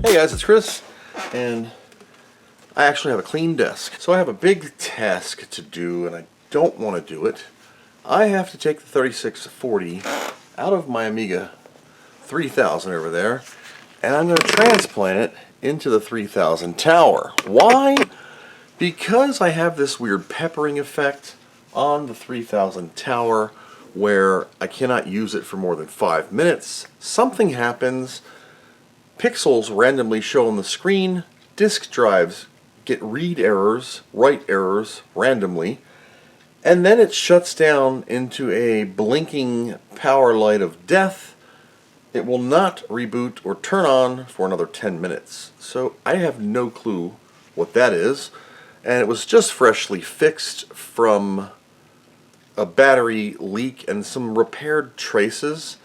Hey guys, it's Chris, and I actually have a clean desk. So I have a big task to do, and I don't want to do it. I have to take the 3640 out of my Amiga 3000 over there, and I'm going to transplant it into the 3000 tower. Why? Because I have this weird peppering effect on the 3000 tower where I cannot use it for more than 5 minutes. Something happens. Pixels randomly show on the screen, disk drives get read errors, write errors randomly, and then it shuts down into a blinking power light of death. It will not reboot or turn on for another 10 minutes. So I have no clue what that is, and it was just freshly fixed from a battery leak and some repaired traces.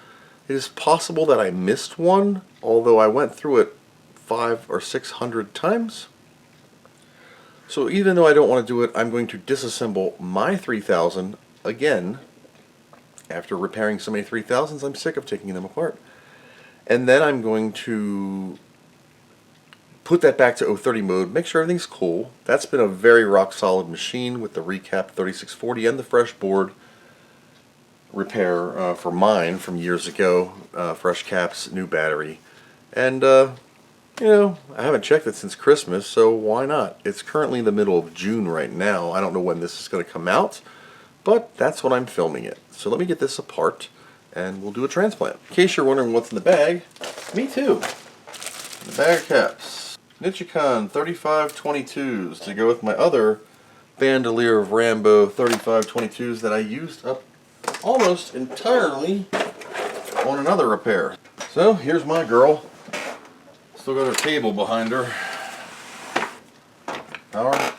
It is possible that I missed one, although I went through it 500 or 600 times. So even though I don't want to do it, I'm going to disassemble my 3000 again. After repairing so many 3000s, I'm sick of taking them apart. And then I'm going to put that back to 030 mode, make sure everything's cool. That's been a very rock solid machine with the recap 3640 and the fresh board repair for mine from years ago. Fresh caps, new battery, and you know, I haven't checked it since Christmas, so why not? It's currently the middle of June right now. I don't know when this is going to come out, but that's when I'm filming it. So let me get this apart and we'll do a transplant. In case you're wondering what's in the bag, me too. The bag caps, Nichicon 3522s to go with my other bandolier of Rambo 3522s that I used up almost entirely on another repair. So here's my girl. Still got her cable behind her. Power.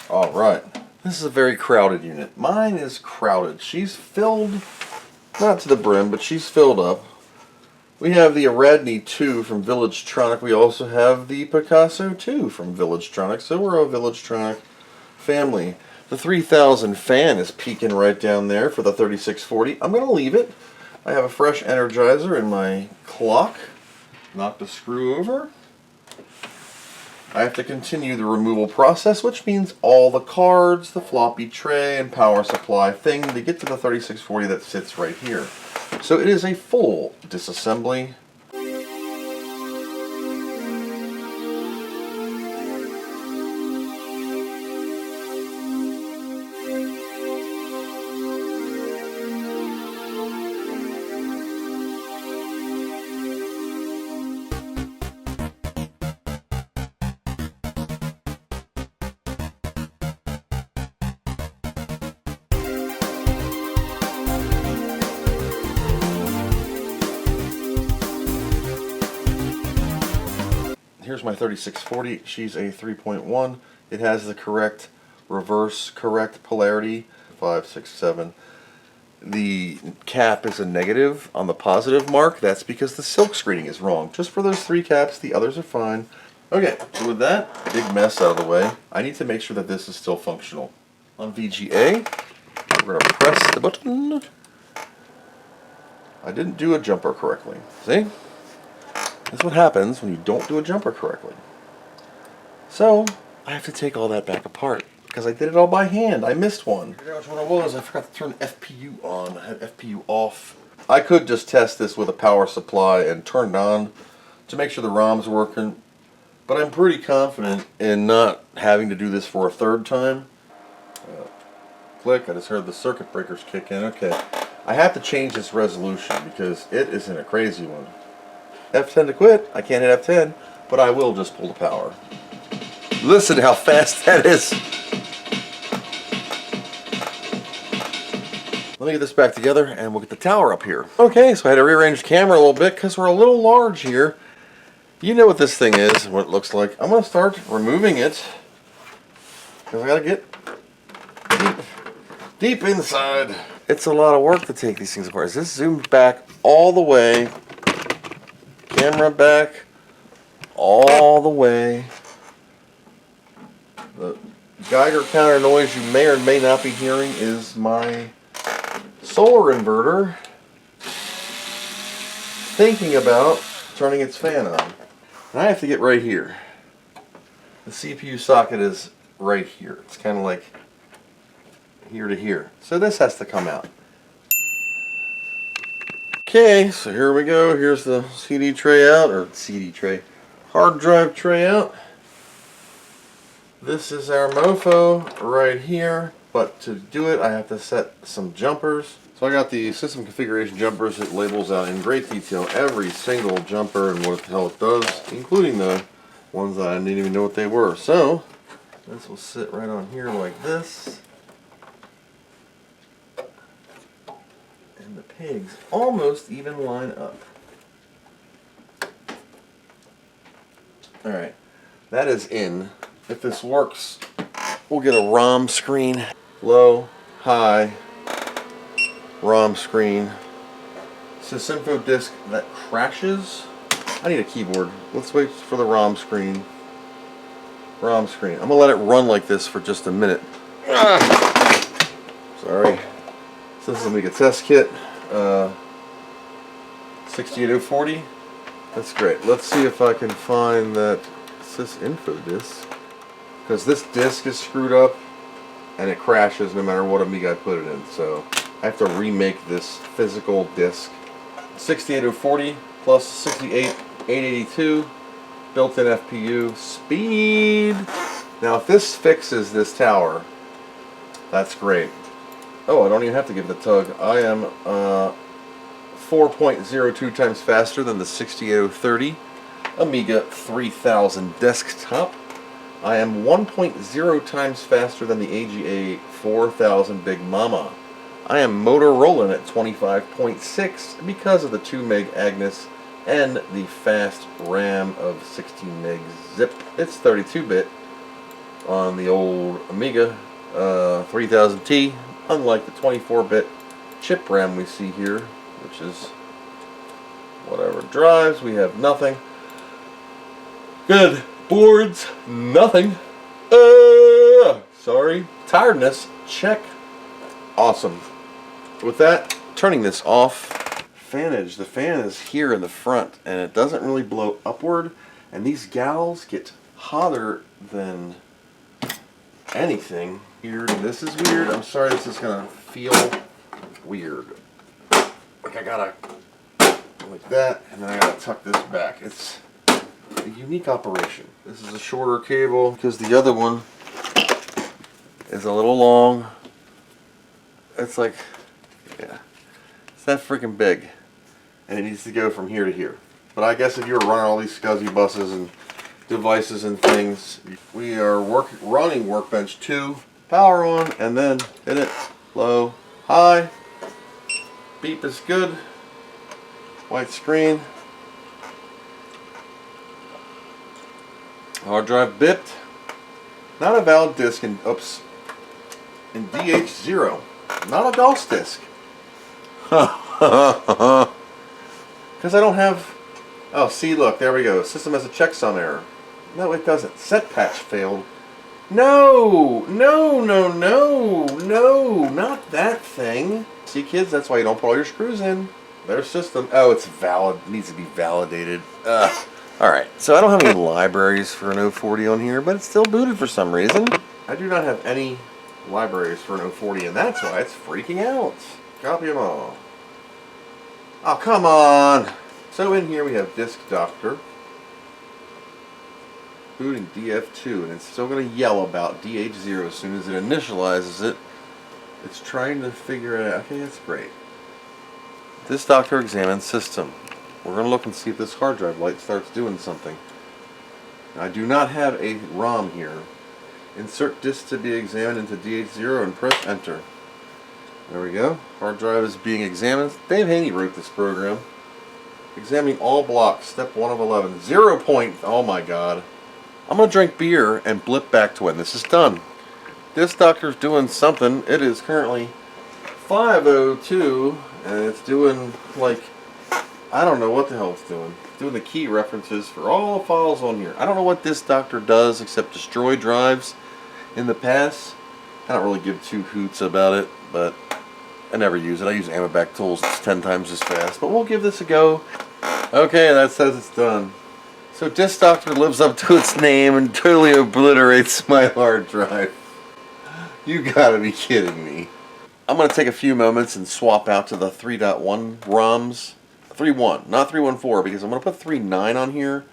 Alright. This is a very crowded unit. Mine is crowded. She's filled, not to the brim, but she's filled up. We have the Aradney 2 from Villagetronic. We also have the Picasso 2 from Villagetronic. So we're a Villagetronic family. The 3000 fan is peeking right down there for the 3640. I'm going to leave it. I have a fresh Energizer in my clock. Knocked the screw over. I have to continue the removal process, which means all the cards, the floppy tray, and power supply thing to get to the 3640 that sits right here. So it is a full disassembly. Here's my 3640. She's a 3.1. It has the correct reverse correct polarity, 5, 6, 7. The cap is a negative on the positive mark. That's because the silk screening is wrong. Just for those 3 caps, the others are fine. Okay, so with that big mess out of the way, I need to make sure that this is still functional. On VGA, we're going to press the button. I didn't do a jumper correctly. See? That's what happens when you don't do a jumper correctly. So, I have to take all that back apart because I did it all by hand. I missed one. I forgot which one it was. I forgot to turn FPU on. I had FPU off. I could just test this with a power supply and turn it on to make sure the ROM's working, but I'm pretty confident in not having to do this for a third time. Click, I just heard the circuit breakers kick in. Okay, I have to change this resolution because it is in a crazy one. F10 to quit. I can't hit F10, but I will just pull the power. Listen how fast that is. Let me get this back together and we'll get the tower up here. Okay, so I had to rearrange the camera a little bit because we're a little large here. You know what this thing is, what it looks like. I'm going to start removing it because I got to get deep inside. It's a lot of work to take these things apart. Is this zoomed back all the way? Camera back all the way. The Geiger counter noise you may or may not be hearing is my solar inverter thinking about turning its fan on. And I have to get right here. The CPU socket is right here. It's kind of like here to here. So this has to come out. Okay, so here we go. Here's the CD tray out, or CD tray, hard drive tray out. This is our mofo right here, but to do it I have to set some jumpers. So I got the system configuration jumpers. It labels out in great detail every single jumper and what the hell it does, including the ones that I didn't even know what they were. So this will sit right on here like this. And the pegs almost even line up. Alright, that is in. If this works, we'll get a ROM screen. Low, high, ROM screen. Sysinfo disk that crashes. I need a keyboard. Let's wait for the ROM screen. ROM screen. I'm going to let it run like this for just a minute. Sorry. So this is Amiga test kit. 68040. That's great. Let's see if I can find that sysinfo disk. Because this disk is screwed up and it crashes no matter what Amiga I put it in. So I have to remake this physical disk. 68040 plus 68882. Built-in FPU. Speed! Now if this fixes this tower, that's great. Oh, I don't even have to give the tug. I am 4.02 times faster than the 68030 Amiga 3000 desktop. I am 1.0 times faster than the AGA 4000 Big Mama. I am Motorola at 25.6 because of the 2 meg Agnes and the fast RAM of 16 meg zip. It's 32-bit on the old Amiga 3000T, unlike the 24-bit chip RAM we see here, which is whatever drives. We have nothing. Good. Boards, nothing. Sorry. Tiredness, check. Awesome. With that, turning this off. Fanage. The fan is here in the front, and it doesn't really blow upward. And these gals get hotter than anything. Weird. This is weird. I'm sorry. This is gonna feel weird. Like I gotta like that, and then I gotta tuck this back. It's a unique operation. This is a shorter cable because the other one is a little long. It's like, yeah, it's that freaking big, and it needs to go from here to here. But I guess if you're running all these SCSI buses and devices and things, we are running Workbench 2, power on, and then hit it, low, high, beep is good, white screen. Hard drive bipped. Not a valid disk in, oops, in DH0. Not a DOS disk. Because I don't have, oh, see, look, there we go. System has a checksum error. No, it doesn't. Set patch failed. No, no, no, no, no, not that thing. See, kids, that's why you don't put all your screws in. Their system, oh, it's valid, it needs to be validated. Alright, so I don't have any libraries for an 040 on here, but it's still booted for some reason. I do not have any libraries for an 040, and that's why it's freaking out. Copy them all. Oh, come on! So in here we have Disk Doctor. Booting DF2, and it's still going to yell about DH0 as soon as it initializes it. It's trying to figure it out. Okay, that's great. Disk Doctor examines system. We're going to look and see if this hard drive light starts doing something. I do not have a ROM here. Insert disk to be examined into DH0 and press enter. There we go. Hard drive is being examined. Dave Haney wrote this program. Examining all blocks. Step 1 of 11. 0 point. Oh my god. I'm going to drink beer and blip back to when this is done. This doctor's doing something. It is currently 5:02 and it's doing like, I don't know what the hell it's doing. It's doing the key references for all the files on here. I don't know what this doctor does except destroy drives in the past. I don't really give two hoots about it, but I never use it. I use Amibac tools. It's 10 times as fast, but we'll give this a go. Okay, that says it's done. So Disk Doctor lives up to its name and totally obliterates my hard drive. You gotta be kidding me. I'm gonna take a few moments and swap out to the 3.1 ROMs. 3.1, not 3.14, because I'm gonna put 3.9 on here.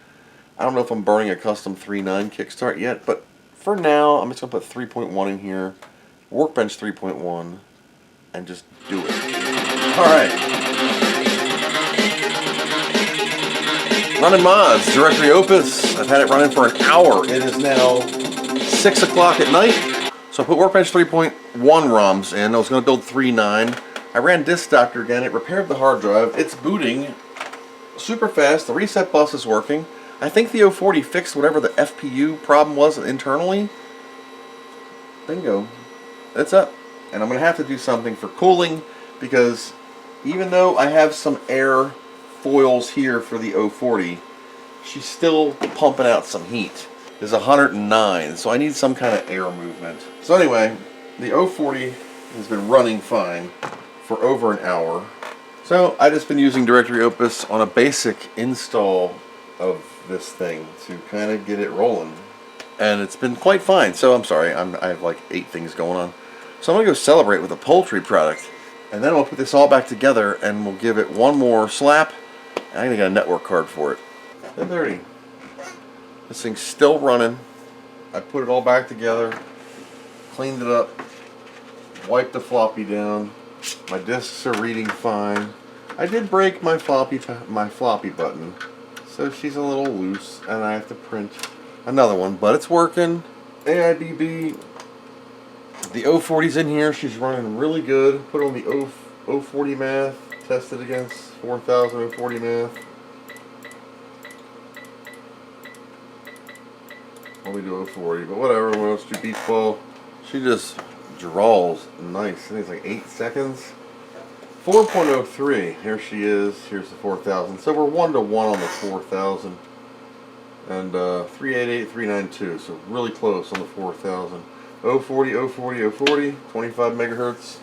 I don't know if I'm burning a custom 3.9 kickstart yet, but for now, I'm just gonna put 3.1 in here, Workbench 3.1, and just do it. Alright. Running mods, Directory Opus. I've had it running for an hour. It is now 6 o'clock at night. So I put Workbench 3.1 ROMs in. I was going to build 3.9. I ran Disk Doctor again. It repaired the hard drive. It's booting super fast. The reset bus is working. I think the 040 fixed whatever the FPU problem was internally. Bingo. It's up. And I'm going to have to do something for cooling, because even though I have some air foils here for the 040, she's still pumping out some heat. It's 109, so I need some kind of air movement. So anyway, the 040 has been running fine for over an hour. So I've just been using Directory Opus on a basic install of this thing to kind of get it rolling. And it's been quite fine. So I'm sorry, I have like 8 things going on. So I'm going to go celebrate with a poultry product. And then we'll put this all back together and we'll give it one more slap. I'm going to get a network card for it. 10:30. This thing's still running. I put it all back together, cleaned it up, wiped the floppy down. My disks are reading fine. I did break my floppy button, so she's a little loose, and I have to print another one, but it's working. AIDB. The 040's in here. She's running really good. Put on the 040 math. Tested against 4040 math. Only do 040, but whatever. When else do beach ball? She just draws nice. I think it's like 8 seconds. 4.03. Here she is. Here's the 4000. So we're 1-to-1 on the 4000. And 388, 392. So really close on the 4000. 040, 040, 040. 25 megahertz.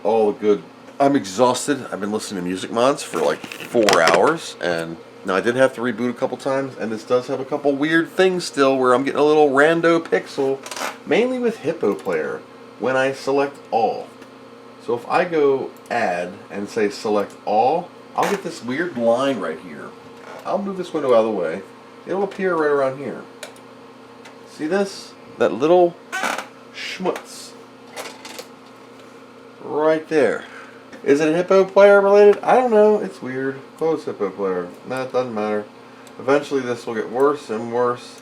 All good. I'm exhausted. I've been listening to music mods for like 4 hours, and now I did have to reboot a couple times, and this does have a couple weird things still where I'm getting a little rando pixel, mainly with Hippo Player, when I select all. So if I go add and say select all, I'll get this weird line right here. I'll move this window out of the way. It'll appear right around here. See this? That little schmutz. Right there. Is it a Hippo Player related? I don't know. It's weird. Close Hippo Player. Nah, it doesn't matter. Eventually this will get worse and worse,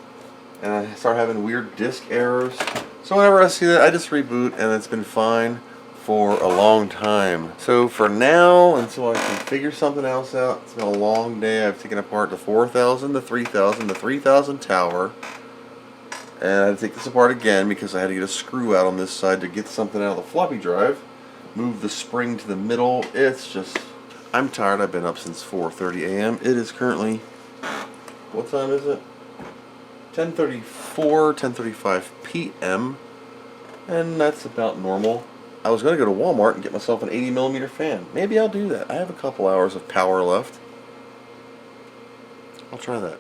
and I start having weird disk errors. So whenever I see that, I just reboot, and it's been fine for a long time. So for now, until I can figure something else out, it's been a long day. I've taken apart the 4000, the 3000, the 3000 tower, and I had to take this apart again because I had to get a screw out on this side to get something out of the floppy drive. Move the spring to the middle. It's just, I'm tired. I've been up since 4:30 a.m. It is currently, what time is it? 10:34, 10:35 p.m. And that's about normal. I was going to go to Walmart and get myself an 80mm fan. Maybe I'll do that. I have a couple hours of power left. I'll try that.